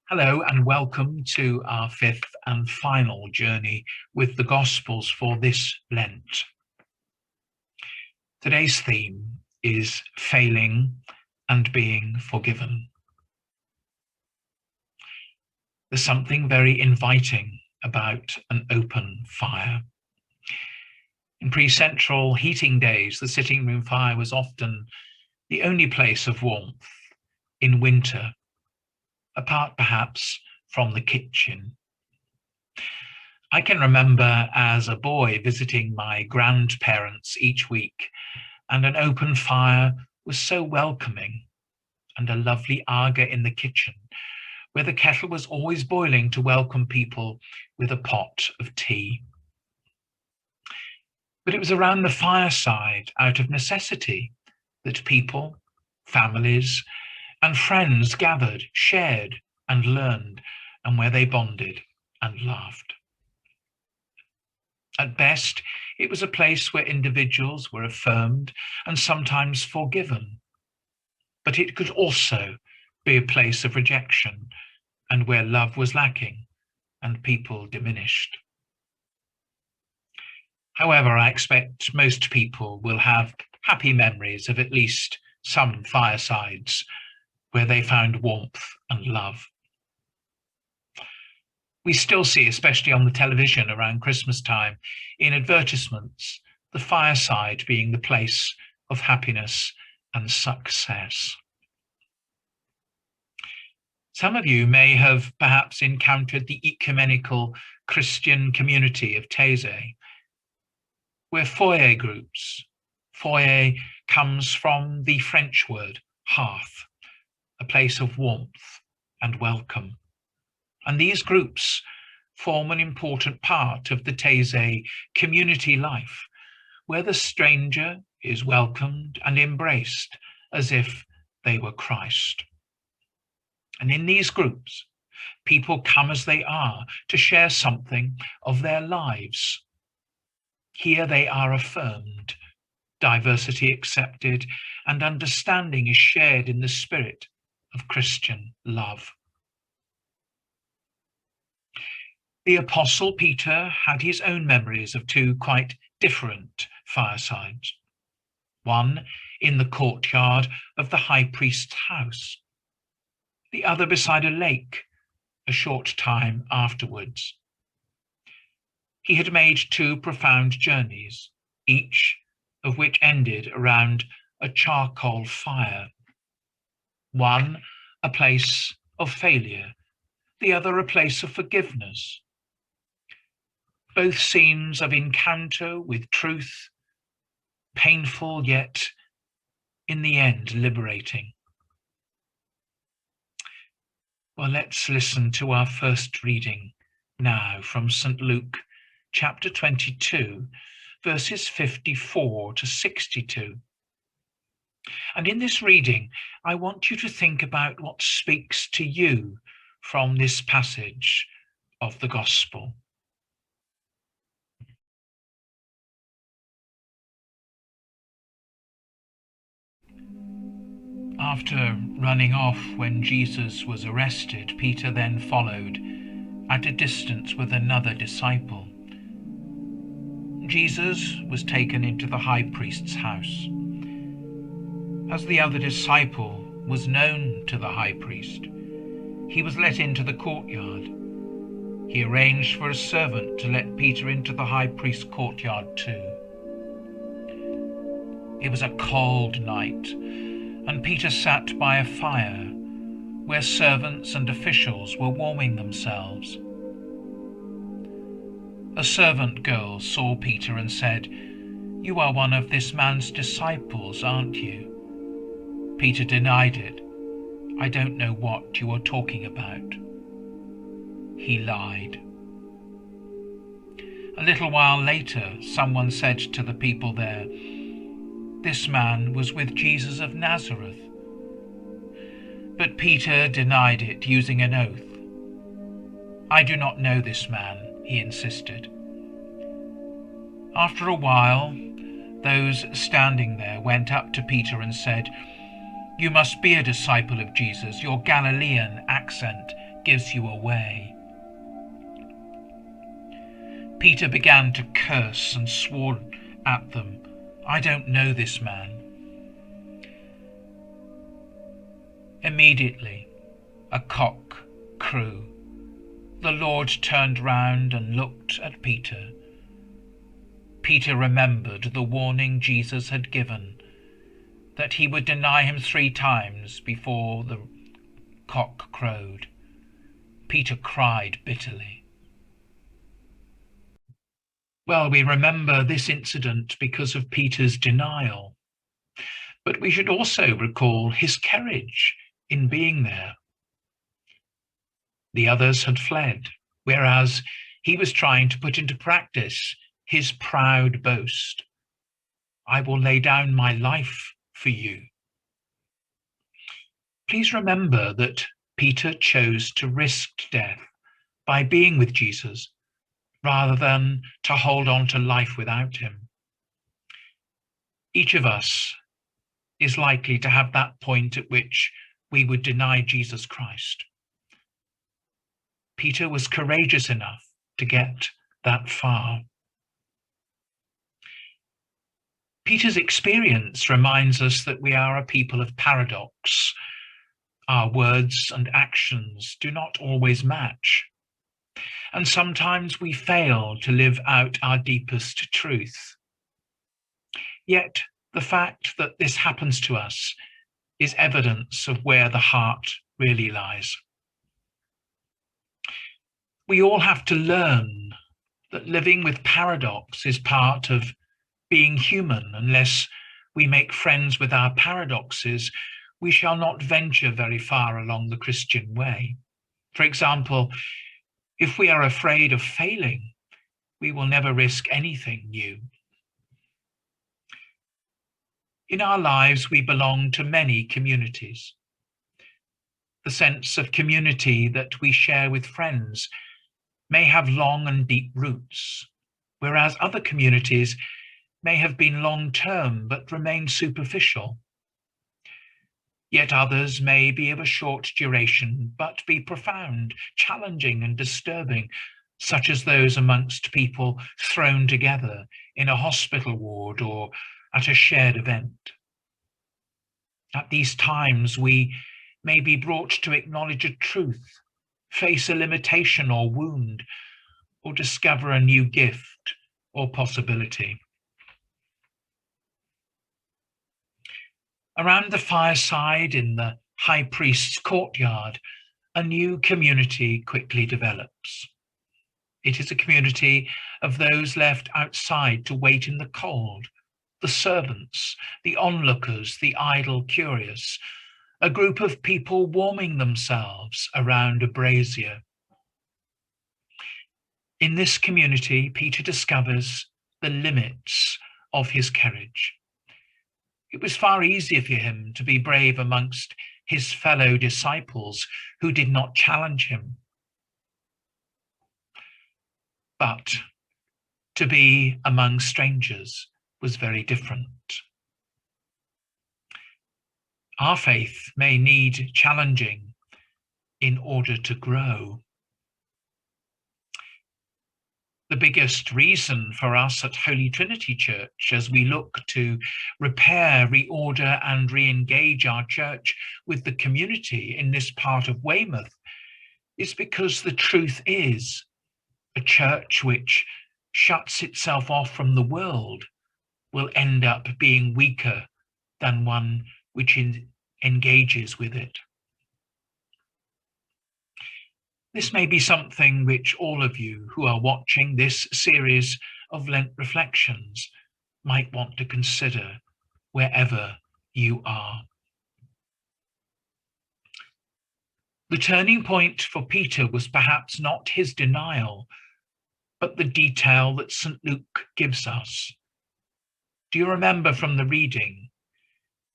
Hello and welcome to our fifth and final journey with the Gospels for this Lent. Today's theme is failing and being forgiven. There's something very inviting about an open fire. In pre-central heating days, the sitting room fire was often the only place of warmth in winter, apart perhaps from the kitchen. I can remember as a boy visiting my grandparents each week, and an open fire was so welcoming, and a lovely Aga in the kitchen, where the kettle was always boiling to welcome people with a pot of tea. But it was around the fireside, out of necessity, that people, families, and friends gathered, shared, and learned, and where they bonded and laughed. At best, it was a place where individuals were affirmed and sometimes forgiven. But it could also be a place of rejection and where love was lacking and people diminished. However, I expect most people will have happy memories of at least some firesides where they found warmth and love. We still see, especially on the television around Christmas time, in advertisements, the fireside being the place of happiness and success. Some of you may have perhaps encountered the ecumenical Christian community of Taizé, where foyer groups. Foyer comes from the French word hearth, a place of warmth and welcome. And these groups form an important part of the Taizé community life, where the stranger is welcomed and embraced as if they were Christ. And in these groups, people come as they are to share something of their lives. Here they are affirmed, diversity accepted, and understanding is shared in the spirit of Christian love. The Apostle Peter had his own memories of two quite different firesides. One in the courtyard of the high priest's house, the other beside a lake a short time afterwards. He had made two profound journeys, each of which ended around a charcoal fire. One a place of failure, the other a place of forgiveness. Both scenes of encounter with truth, painful yet in the end liberating. Well, let's listen to our first reading now from St. Luke chapter 22, verses 54 to 62. And in this reading, I want you to think about what speaks to you from this passage of the Gospel. After running off when Jesus was arrested, Peter then followed at a distance with another disciple. Jesus was taken into the high priest's house. As the other disciple was known to the high priest, he was let into the courtyard. He arranged for a servant to let Peter into the high priest's courtyard too. It was a cold night, and Peter sat by a fire where servants and officials were warming themselves. A servant girl saw Peter and said, "You are one of this man's disciples, aren't you?" Peter denied it. "I don't know what you are talking about." He lied. A little while later, someone said to the people there, "This man was with Jesus of Nazareth." But Peter denied it, using an oath. "I do not know this man," he insisted. After a while, those standing there went up to Peter and said, "You must be a disciple of Jesus. Your Galilean accent gives you away. Peter began to curse and swore at them, "I don't know this man." Immediately, a cock crew. The Lord turned round and looked at Peter. Peter remembered the warning Jesus had given, that he would deny him 3 times before the cock crowed. Peter cried bitterly. Well, we remember this incident because of Peter's denial, but we should also recall his courage in being there. The others had fled, whereas he was trying to put into practice his proud boast. "I will lay down my life for you." Please remember that Peter chose to risk death by being with Jesus rather than to hold on to life without him. Each of us is likely to have that point at which we would deny Jesus Christ. Peter was courageous enough to get that far. Peter's experience reminds us that we are a people of paradox. Our words and actions do not always match, and sometimes we fail to live out our deepest truth. Yet the fact that this happens to us is evidence of where the heart really lies. We all have to learn that living with paradox is part of being human. Unless we make friends with our paradoxes, we shall not venture very far along the Christian way. For example, if we are afraid of failing, we will never risk anything new. In our lives, we belong to many communities. The sense of community that we share with friends may have long and deep roots, whereas other communities may have been long-term but remain superficial. Yet others may be of a short duration but be profound, challenging and disturbing, such as those amongst people thrown together in a hospital ward or at a shared event. At these times, we may be brought to acknowledge a truth, face a limitation or wound, or discover a new gift or possibility. Around the fireside in the high priest's courtyard, a new community quickly develops. It is a community of those left outside to wait in the cold, the servants, the onlookers, the idle curious, a group of people warming themselves around a brazier. In this community, Peter discovers the limits of his courage. It was far easier for him to be brave amongst his fellow disciples who did not challenge him. But to be among strangers was very different. Our faith may need challenging in order to grow. The biggest reason for us at Holy Trinity Church, as we look to repair, reorder and re-engage our church with the community in this part of Weymouth, is because the truth is a church which shuts itself off from the world will end up being weaker than one which engages with it. This may be something which all of you who are watching this series of Lent reflections might want to consider wherever you are. The turning point for Peter was perhaps not his denial, but the detail that St. Luke gives us. Do you remember from the reading,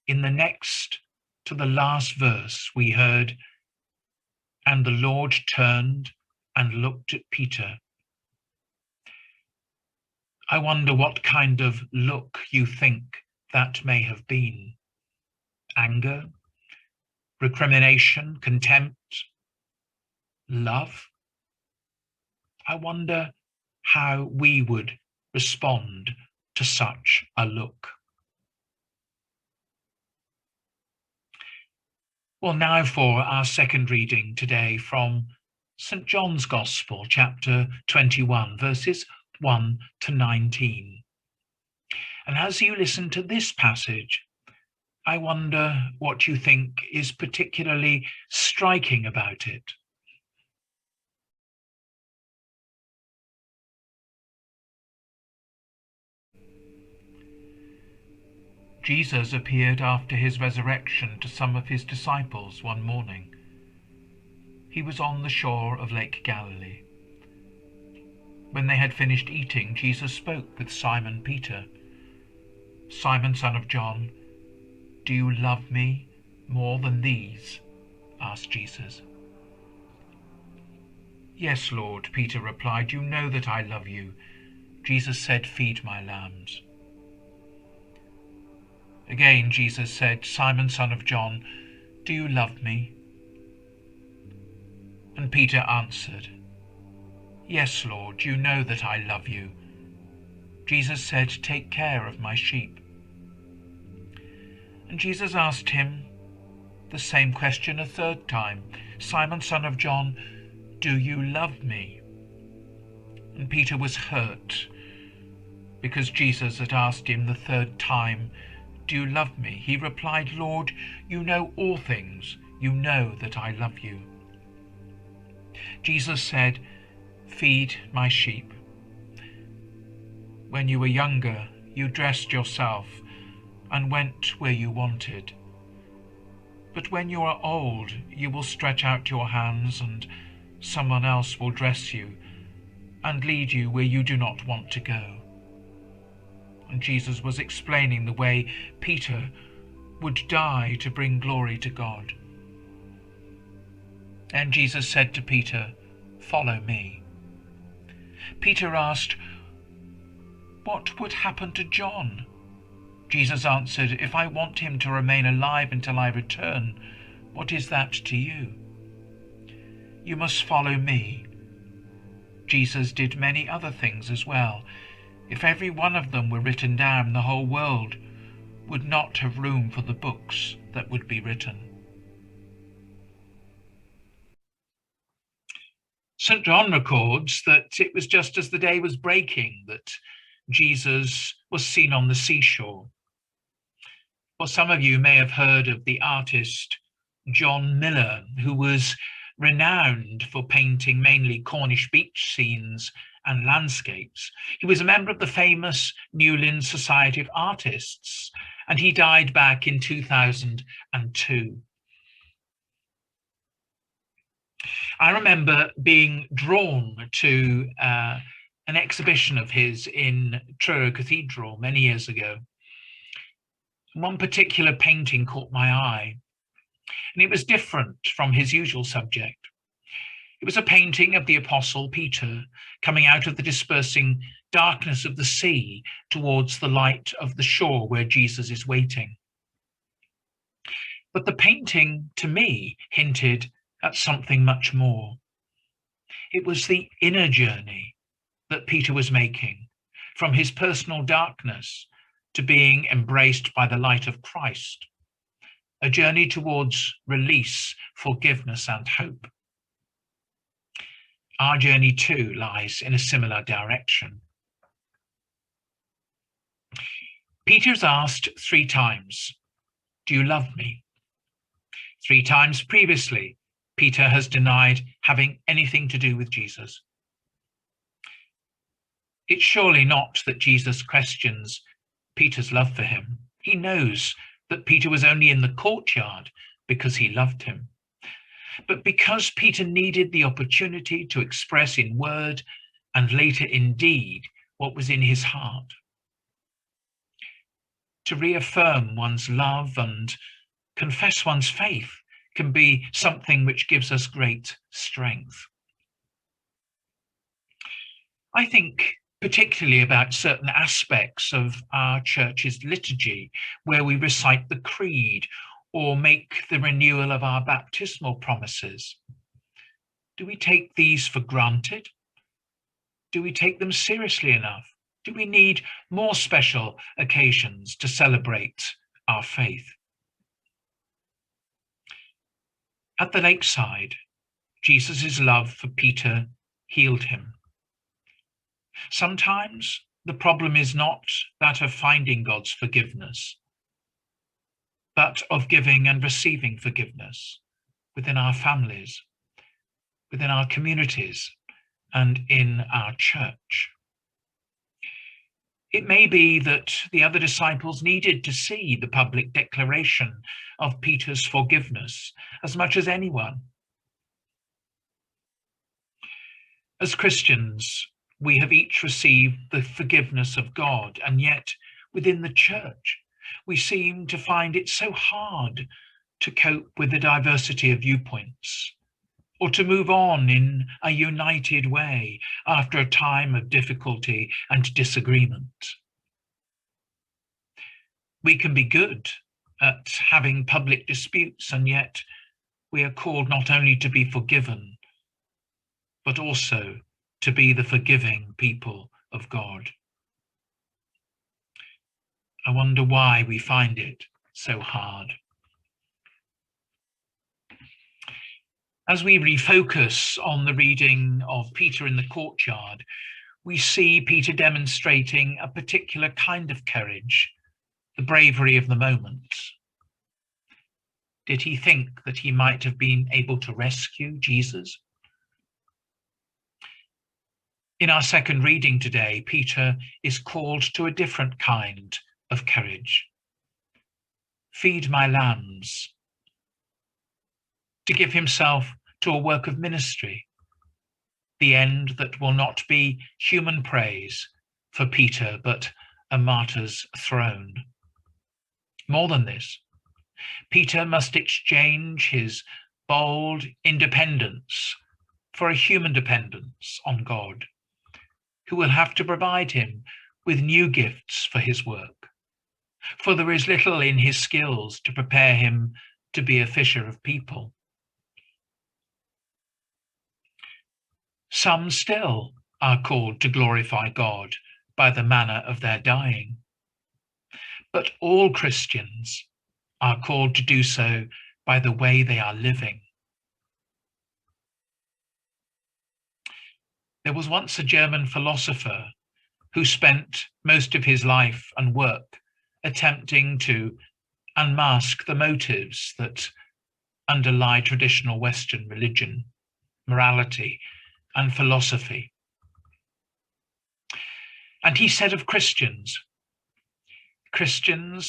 in the next to the last verse, we heard, "And the Lord turned and looked at Peter." I wonder what kind of look you think that may have been. Anger, recrimination, contempt, love? I wonder how we would respond to such a look. Well, now for our second reading today from St. John's Gospel, chapter 21, verses 1 to 19. And as you listen to this passage, I wonder what you think is particularly striking about it. Jesus appeared after his resurrection to some of his disciples one morning. He was on the shore of Lake Galilee. When they had finished eating, Jesus spoke with Simon Peter. "Simon, son of John, do you love me more than these?" asked Jesus. "Yes, Lord," Peter replied, "you know that I love you." Jesus said, "Feed my lambs." Again Jesus said, "Simon, son of John, do you love me?" And Peter answered, "Yes, Lord, you know that I love you." Jesus said, "Take care of my sheep." And Jesus asked him the same question a third time, "Simon, son of John, do you love me?" And Peter was hurt because Jesus had asked him the third time, "Do you love me?" He replied, "Lord, you know all things. You know that I love you." Jesus said, "Feed my sheep. When you were younger, you dressed yourself and went where you wanted. But when you are old, you will stretch out your hands and someone else will dress you and lead you where you do not want to go." And Jesus was explaining the way Peter would die to bring glory to God. And Jesus said to Peter, "Follow me." Peter asked, "What would happen to John?" Jesus answered, "If I want him to remain alive until I return, what is that to you? You must follow me." Jesus did many other things as well. If every one of them were written down, the whole world would not have room for the books that would be written. St. John records that it was just as the day was breaking that Jesus was seen on the seashore. Well, some of you may have heard of the artist John Miller, who was renowned for painting mainly Cornish beach scenes and landscapes. He was a member of the famous Newlyn Society of Artists, and he died back in 2002. I remember being drawn to an exhibition of his in Truro Cathedral many years ago. One particular painting caught my eye, and it was different from his usual subject. It was a painting of the Apostle Peter coming out of the dispersing darkness of the sea towards the light of the shore where Jesus is waiting. But the painting, to me, hinted at something much more. It was the inner journey that Peter was making, from his personal darkness to being embraced by the light of Christ, a journey towards release, forgiveness, and hope. Our journey too lies in a similar direction. Peter's asked 3 times, "Do you love me?" 3 times previously, Peter has denied having anything to do with Jesus. It's surely not that Jesus questions Peter's love for him. He knows that Peter was only in the courtyard because he loved him. But because Peter needed the opportunity to express in word and later in deed what was in his heart. To reaffirm one's love and confess one's faith can be something which gives us great strength. I think particularly about certain aspects of our church's liturgy, where we recite the creed or make the renewal of our baptismal promises. Do we take these for granted? Do we take them seriously enough? Do we need more special occasions to celebrate our faith? At the lakeside, Jesus' love for Peter healed him. Sometimes the problem is not that of finding God's forgiveness, but of giving and receiving forgiveness within our families, within our communities, and in our church. It may be that the other disciples needed to see the public declaration of Peter's forgiveness as much as anyone. As Christians, we have each received the forgiveness of God, and yet within the church, we seem to find it so hard to cope with the diversity of viewpoints, or to move on in a united way after a time of difficulty and disagreement. We can be good at having public disputes, and yet we are called not only to be forgiven, but also to be the forgiving people of God. I wonder why we find it so hard. As we refocus on the reading of Peter in the courtyard, we see Peter demonstrating a particular kind of courage, the bravery of the moment. Did he think that he might have been able to rescue Jesus? In our second reading today, Peter is called to a different kind of courage. Feed my lambs. To give himself to a work of ministry, the end that will not be human praise for Peter, but a martyr's throne. More than this, Peter must exchange his bold independence for a human dependence on God, who will have to provide him with new gifts for his work. For there is little in his skills to prepare him to be a fisher of people. Some still are called to glorify God by the manner of their dying. But all Christians are called to do so by the way they are living. There was once a German philosopher who spent most of his life and work attempting to unmask the motives that underlie traditional Western religion, morality, and philosophy. And he said of Christians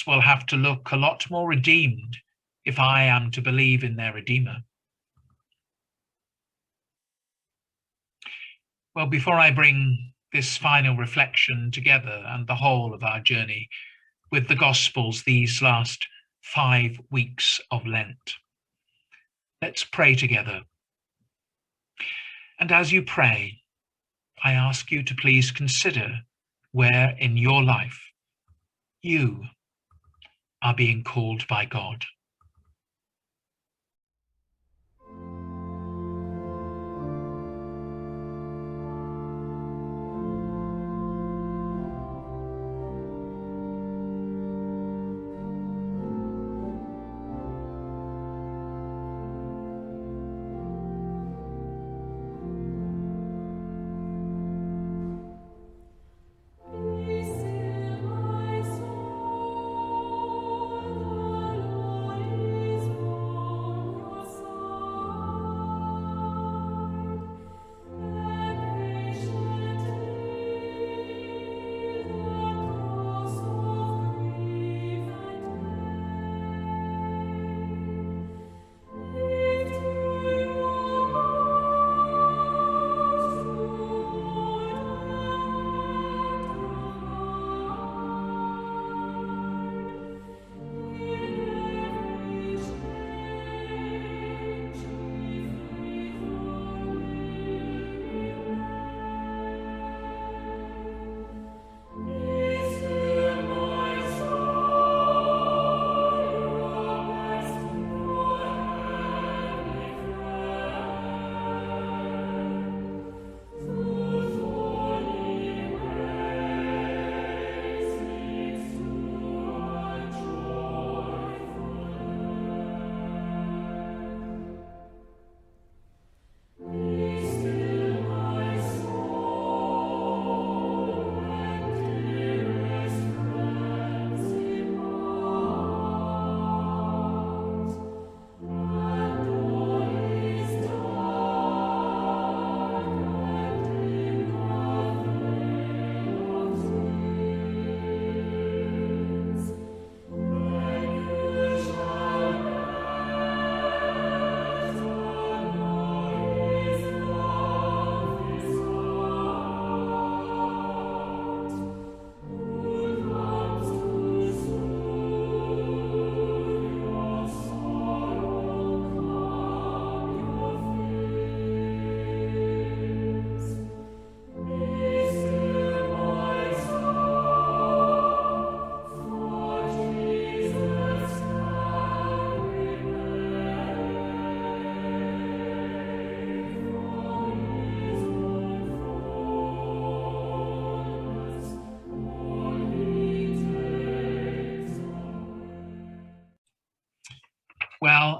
will have to look a lot more redeemed if I am to believe in their Redeemer. Well, before I bring this final reflection together and the whole of our journey with the Gospels these last 5 weeks of Lent, let's pray together. And as you pray, I ask you to please consider where in your life you are being called by God.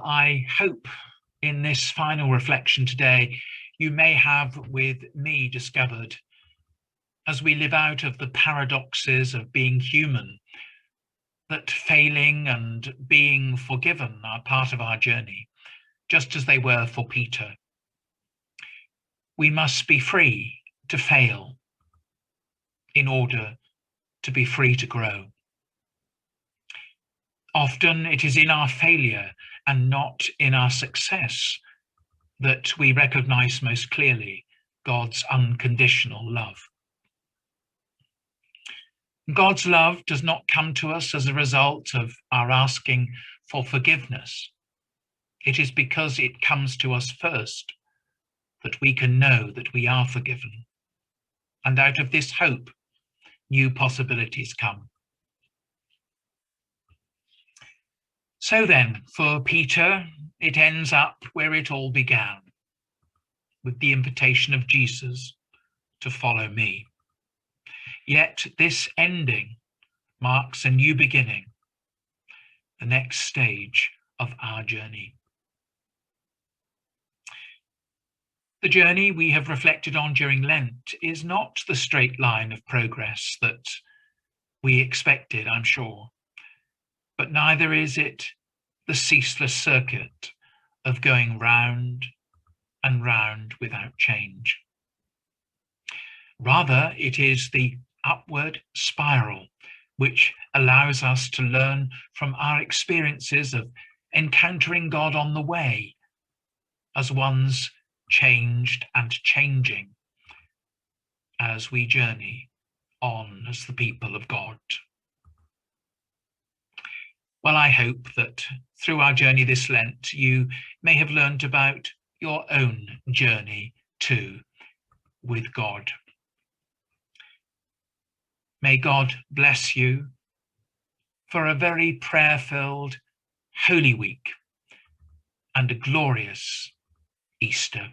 I hope in this final reflection today, you may have with me discovered, as we live out of the paradoxes of being human, that failing and being forgiven are part of our journey, just as they were for Peter. We must be free to fail in order to be free to grow. Often it is in our failure and not in our success that we recognize most clearly God's unconditional love. God's love does not come to us as a result of our asking for forgiveness. It is because it comes to us first that we can know that we are forgiven. And out of this hope, new possibilities come. So then, for Peter, it ends up where it all began, with the invitation of Jesus to follow me. Yet this ending marks a new beginning, the next stage of our journey. The journey we have reflected on during Lent is not the straight line of progress that we expected, I'm sure, but neither is it the ceaseless circuit of going round and round without change. Rather, it is the upward spiral which allows us to learn from our experiences of encountering God on the way as ones changed and changing as we journey on as the people of God. Well, I hope that through our journey this Lent, you may have learned about your own journey too with God. May God bless you for a very prayer-filled Holy Week and a glorious Easter.